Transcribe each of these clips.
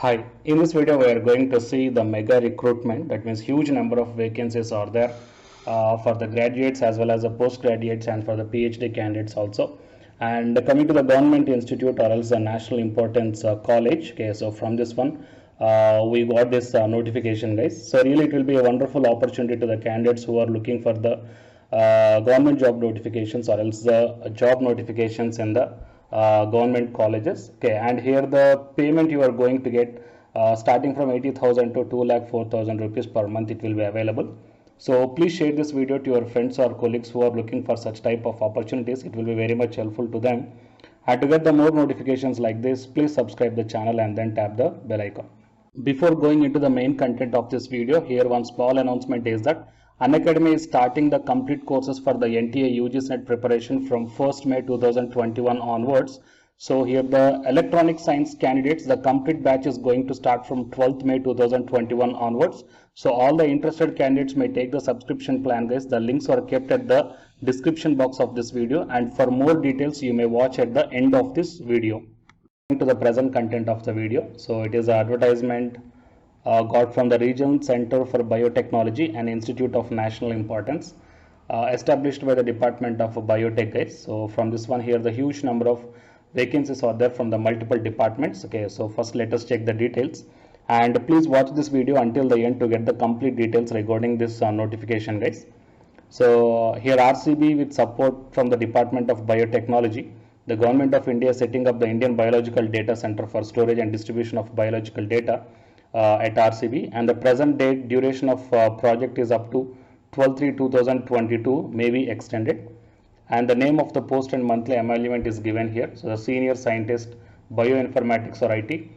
Hi, in this video we are going to see the mega recruitment. That means huge number of vacancies are there for the graduates as well as the postgraduates and for the PhD candidates also. And coming to the government institute or else the national importance college. Okay, so from this one we got this notification, guys. So really it will be a wonderful opportunity to the candidates who are looking for the government job notifications or else the job notifications in the government colleges. Okay, and here the payment you are going to get starting from 80,000 to 2,04,000 rupees per month, it will be available. So please share this video to your friends or colleagues who are looking for such type of opportunities. It will be very much helpful to them. And to get the more notifications like this, please subscribe the channel and then tap the bell icon. Before going into the main content of this video, here one small announcement is that Unacademy is starting the complete courses for the NTA UGC NET preparation from 1st May 2021 onwards. So here the electronic science candidates, the complete batch is going to start from 12th May 2021 onwards. So all the interested candidates may take the subscription plan, guys. The links are kept at the description box of this video, and for more details you may watch at the end of this video. To the present content of the video. So it is an advertisement got from the Regional Center for Biotechnology and Institute of National Importance, established by the Department of Biotech, guys. So from this one here, the huge number of vacancies are there from the multiple departments. Okay, so first let us check the details, and please watch this video until the end to get the complete details regarding this notification, guys. So here RCB with support from the Department of Biotechnology, the Government of India is setting up the Indian Biological Data Center for storage and distribution of biological data at RCB, and the present date duration of project is up to 12/3/2022, may be extended, and the name of the post and monthly emolument is given here. So the senior scientist bioinformatics or IT,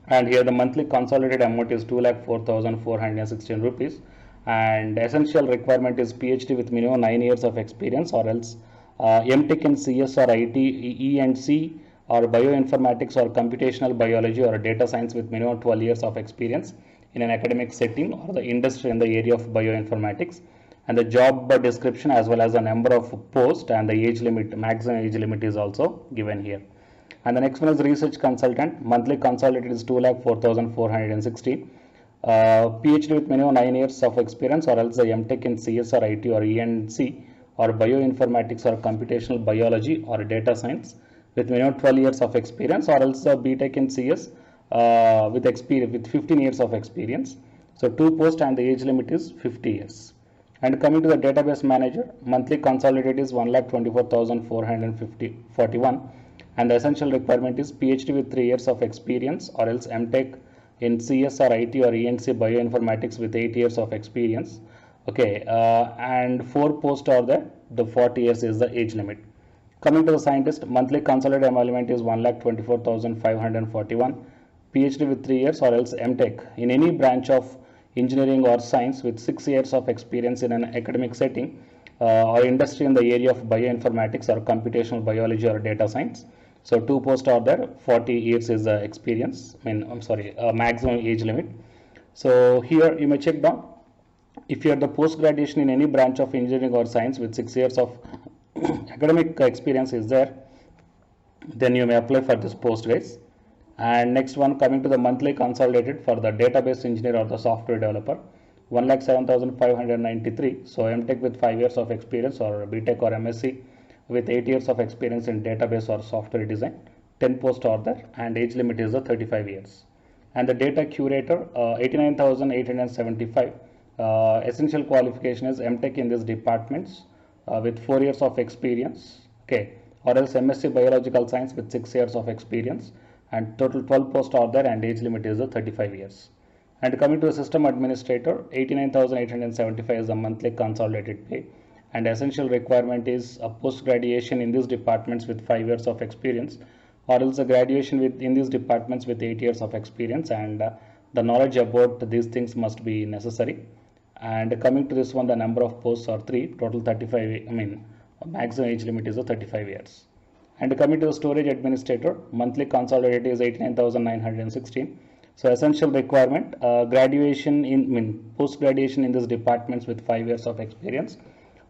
and here the monthly consolidated amount is 2,04,416 rupees, and essential requirement is PhD with minimum 9 years of experience or else MTech in CS or IT, E&C or bioinformatics or computational biology or data science with minimum 12 years of experience in an academic setting or the industry in the area of bioinformatics, and the job description as well as the number of post and the age limit, maximum age limit is also given here. And the next one is research consultant, monthly consolidated is 2,04,460, PhD with minimum 9 years of experience or else the MTech in CS or IT or E&C or bioinformatics or computational biology or data science with minimum 12 years of experience or else a BTech in CS with 15 years of experience. So 2 post and the age limit is 50 years. And coming to the database manager, monthly consolidated is 1,24,441, and the essential requirement is PhD with 3 years of experience or else MTech in CS or IT or E&C bioinformatics with 8 years of experience. Okay, and 4 posts are there. The 40 years is the age limit. Coming to the scientist, monthly consolidated emolument is 1,24,541, PhD with 3 years or else MTech in any branch of engineering or science with 6 years of experience in an academic setting or industry in the area of bioinformatics or computational biology or data science. So 2 posts are there. 40 years is the experience. Maximum age limit. So here you may check down. If you are the post graduation in any branch of engineering or science with 6 years of academic experience is there, then you may apply for this post, guys. And next one, coming to the monthly consolidated for the database engineer or the software developer, 1,07,593. So MTech with 5 years of experience or BTech or MSc with 8 years of experience in database or software design. 10 posts are there and age limit is the 35 years. And the data curator, 89,875. Essential qualification is MTech in these departments with 4 years of experience, okay, or else MSc biological science with 6 years of experience, and total 12 posts are there and age limit is 35 years. And coming to the system administrator, 89,875 is the monthly consolidated pay, and essential requirement is a post graduation in these departments with 5 years of experience or else a graduation in these departments with 8 years of experience, and the knowledge about these things must be necessary. And coming to this one, the number of posts are 3, total 35, maximum age limit is 35 years. And coming to the storage administrator, monthly consolidated is 89,916. So essential requirement, graduation post graduation in these departments with 5 years of experience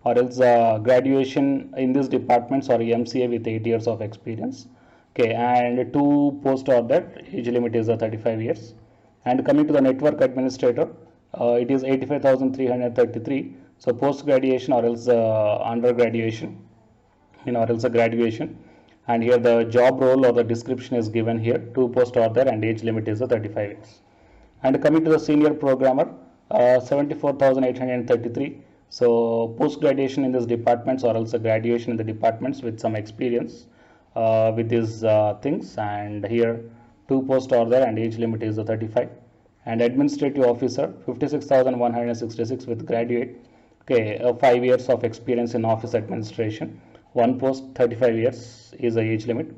or else graduation in these departments or MCA with 8 years of experience. Okay, and two post are there. Age limit is 35 years. And coming to the network administrator, it is 85,333. So post graduation or else under graduation, or else a graduation. And here the job role or the description is given here. Two post are there, and age limit is 35 years. And coming to the senior programmer, 74,833. So post graduation in these departments or else a graduation in the departments with some experience with these things. And here two posts are there, and age limit is 35. And administrative officer, 56,166 with graduate. Okay, 5 years of experience in office administration. One post, 35 years is the age limit.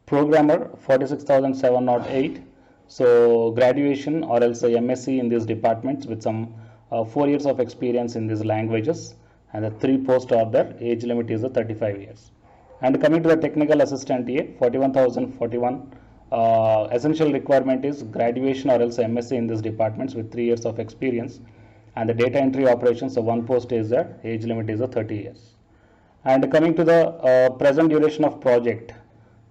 Programmer, 46,708. So graduation or else a MSc in these departments with some 4 years of experience in these languages, and the three posts are there. Age limit is 35 years. And coming to the technical assistant here, 41,041. Essential requirement is graduation or else MSc in these departments with 3 years of experience, and the data entry operations. So one post is there. Age limit is 30 years. And coming to the present duration of project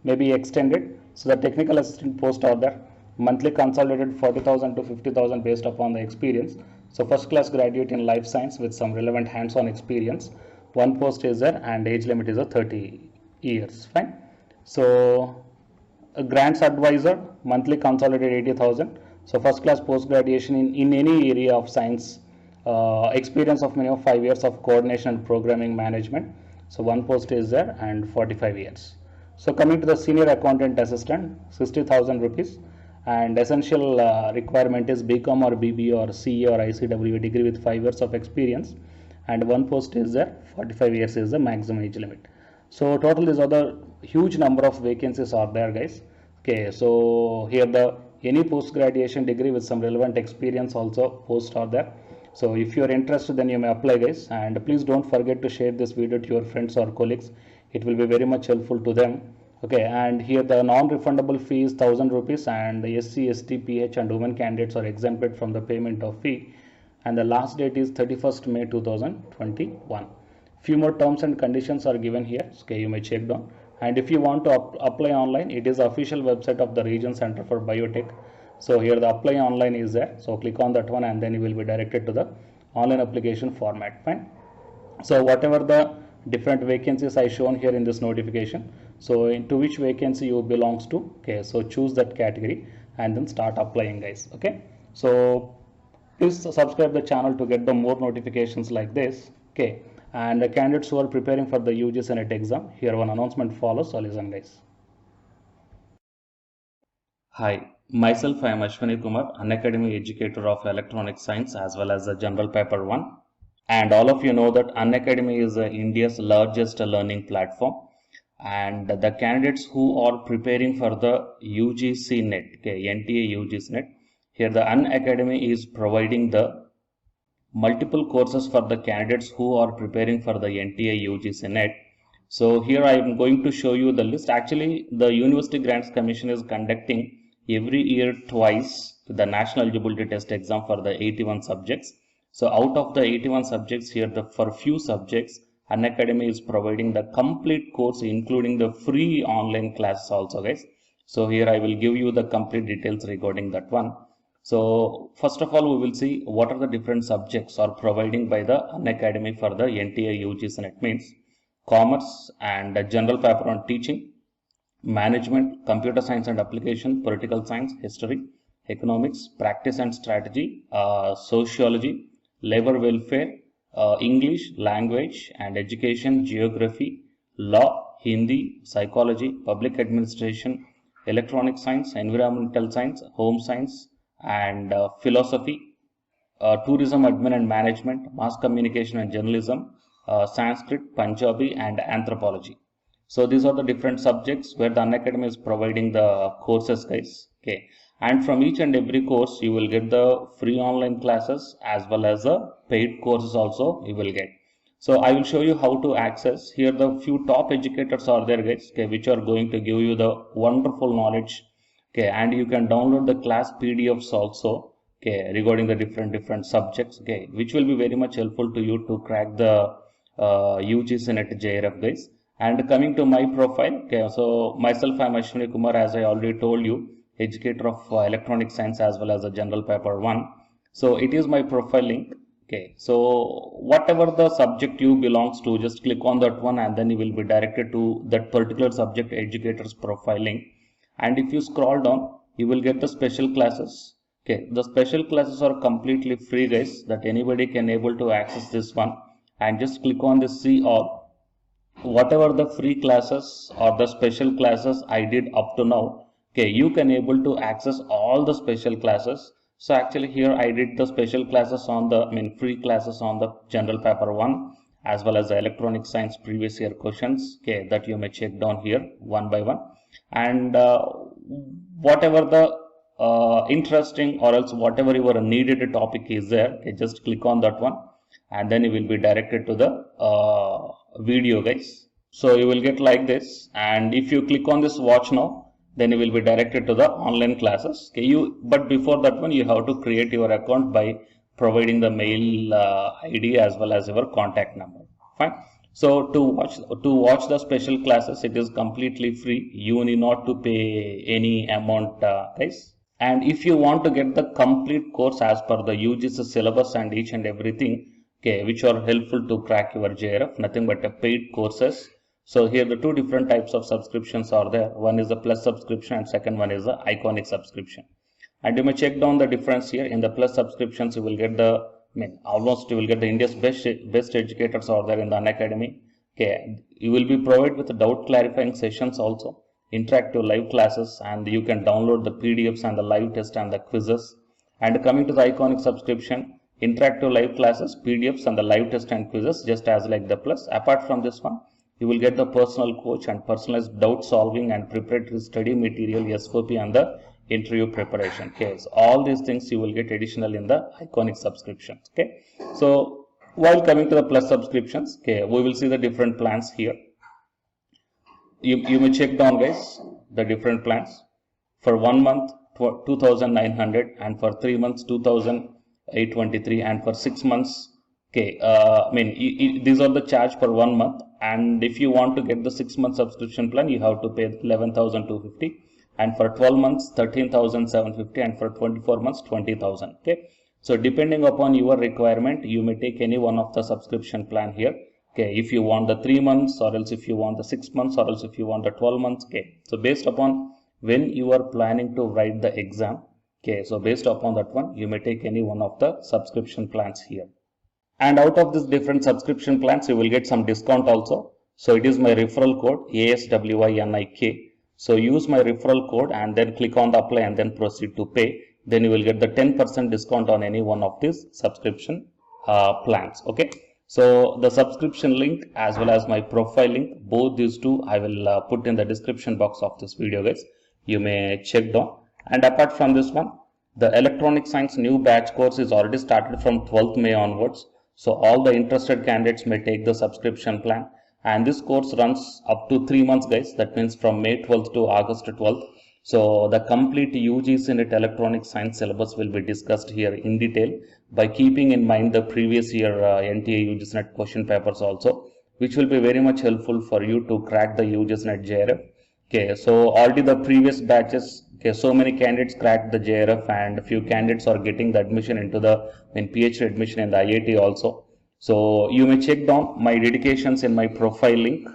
may be extended. So the technical assistant post are there. Monthly consolidated 40,000 to 50,000 based upon the experience. So first class graduate in life science with some relevant hands-on experience. One post is there, and age limit is 30 years. Fine. So a grants advisor, monthly consolidated 80,000. So first class post graduation in any area of science, experience of minimum 5 years of coordination and programming management. So one post is there, and 45 years. So coming to the senior accountant assistant, 60,000 rupees. And essential requirement is BCom or BBA or CA or ICW degree with 5 years of experience, and one post is there. 45 years is the maximum age limit. So total these are the huge number of vacancies are there, guys. Okay, so here the any post graduation degree with some relevant experience also posts are there. So if you are interested, then you may apply, guys. And please don't forget to share this video to your friends or colleagues. It will be very much helpful to them. Okay, and here the non-refundable fee is 1,000 rupees, and the SC, ST, PH and women candidates are exempted from the payment of fee, and the last date is 31st May 2021. Few more terms and conditions are given here. Okay, you may check down. And if you want to apply online, it is the official website of the Region Center for Biotech. So here the apply online is there. So click on that one, and then you will be directed to the online application format. Fine. So whatever the different vacancies I shown here in this notification, so into which vacancy you belongs to. Okay, so choose that category and then start applying, guys. Okay, so please subscribe the channel to get the more notifications like this. Okay, and the candidates who are preparing for the UG Senate exam, here one announcement follows. So listen, guys. Hi, myself I am Ashwani Kumar, Unacademy educator of electronic science as well as the general paper 1. And all of you know that Unacademy is India's largest learning platform, and the candidates who are preparing for the UGC NET, okay, NTA UGC NET, here the Unacademy is providing the multiple courses for the candidates who are preparing for the NTA UGC NET. So here I am going to show you the list. Actually, the University Grants Commission is conducting every year twice the National Eligibility Test exam for the 81 subjects. So out of the 81 subjects here, for few subjects, Unacademy is providing the complete course, including the free online classes also, guys. So here I will give you the complete details regarding that one. So first of all, we will see what are the different subjects are providing by the Unacademy for the NTA UGC NET. Means commerce and general paper on teaching, management, computer science and application, political science, history, economics, practice and strategy, sociology, labor welfare, English, language and education, geography, law, Hindi, psychology, public administration, electronic science, environmental science, home science and philosophy, tourism admin and management, mass communication and journalism, Sanskrit, Punjabi and anthropology. So these are the different subjects where the Unacademy is providing the courses, guys. Okay, and from each and every course you will get the free online classes as well as the paid courses also you will get. So I will show you how to access. Here the few top educators are there, guys, okay, which are going to give you the wonderful knowledge. Okay, and you can download the class PDFs also, okay, regarding the different subjects, okay, which will be very much helpful to you to crack the UGC NET JRF, guys. And coming to my profile, okay, so myself, I'm Ashwini Kumar, as I already told you, educator of electronic science as well as a general paper 1. So it is my profile link. Okay, so whatever the subject you belongs to, just click on that one and then you will be directed to that particular subject educator's profile link. And if you scroll down, you will get the special classes. Okay, the special classes are completely free, guys, that anybody can able to access this one. And just click on this see all. Whatever the free classes or the special classes I did up to now, okay, you can able to access all the special classes. So actually here I did the special classes on the free classes on the general paper 1 as well as the electronic science previous year questions, okay, that you may check down here one by one. And whatever the interesting or else whatever your needed topic is there, okay, just click on that one and then you will be directed to the video, guys. So you will get like this, and if you click on this watch now, then you will be directed to the online classes. Okay, but before that one you have to create your account by providing the mail ID as well as your contact number. Fine. So to watch the special classes, it is completely free. You need not to pay any amount, guys. And if you want to get the complete course as per the UGC syllabus and each and everything, okay, which are helpful to crack your JRF, nothing but a paid courses. So here the two different types of subscriptions are there. One is the plus subscription and second one is the iconic subscription. And you may check down the difference here. In the plus subscriptions, you will get the, almost you will get the India's best educators are there in the Unacademy. Okay, you will be provided with doubt clarifying sessions also, interactive live classes, and you can download the PDFs and the live test and the quizzes. And coming to the iconic subscription, interactive live classes, PDFs and the live test and quizzes, just as like the plus. Apart from this one, you will get the personal coach and personalized doubt solving and preparatory study material, SOP and the interview preparation. Okay, so all these things you will get additional in the iconic subscriptions. Okay, so while coming to the plus subscriptions, okay, we will see the different plans here. You may check down, guys, the different plans. For 1 month 2,900 and for 3 months 2,823 and for 6 months, okay, these are the charge for 1 month, and if you want to get the 6 month subscription plan, you have to pay 11,250, and for 12 months 13,750, and for 24 months 20,000. Okay, so depending upon your requirement, you may take any one of the subscription plan here. Okay, if you want the 3 months, or else if you want the 6 months, or else if you want the 12 months. Okay, so based upon when you are planning to write the exam, okay, so based upon that one, you may take any one of the subscription plans here. And out of this different subscription plans, you will get some discount also. So it is my referral code ASWINIK. So use my referral code and then click on the apply and then proceed to pay. Then you will get the 10% discount on any one of these subscription plans. Okay. So the subscription link as well as my profile link, both these two I will put in the description box of this video, guys. You may check down. And apart from this one, the electronic science new batch course is already started from 12th May onwards. So all the interested candidates may take the subscription plan. And this course runs up to 3 months, guys. That means from May 12th to August 12th. So the complete UGC NET electronic science syllabus will be discussed here in detail by keeping in mind the previous year NTA UGC NET question papers also, which will be very much helpful for you to crack the UGC NET JRF. Okay, so already the previous batches, okay, so many candidates cracked the JRF and a few candidates are getting the admission into the PhD admission in the IIT also. So you may check down my dedications in my profile link.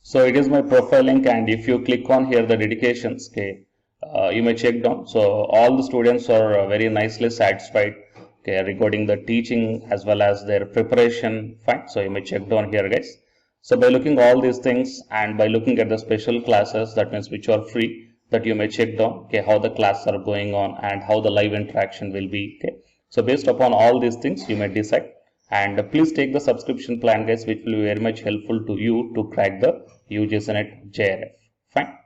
So it is my profile link, and if you click on here the dedications, okay, you may check down. So all the students are very nicely satisfied, okay, regarding the teaching as well as their preparation. Fine. So you may check down here, guys. So by looking all these things and by looking at the special classes, that means which are free, that you may check down, okay, how the classes are going on and how the live interaction will be. Okay. So based upon all these things, you may decide. And please take the subscription plan, guys, which will be very much helpful to you to crack the UGC NET JRF. Fine.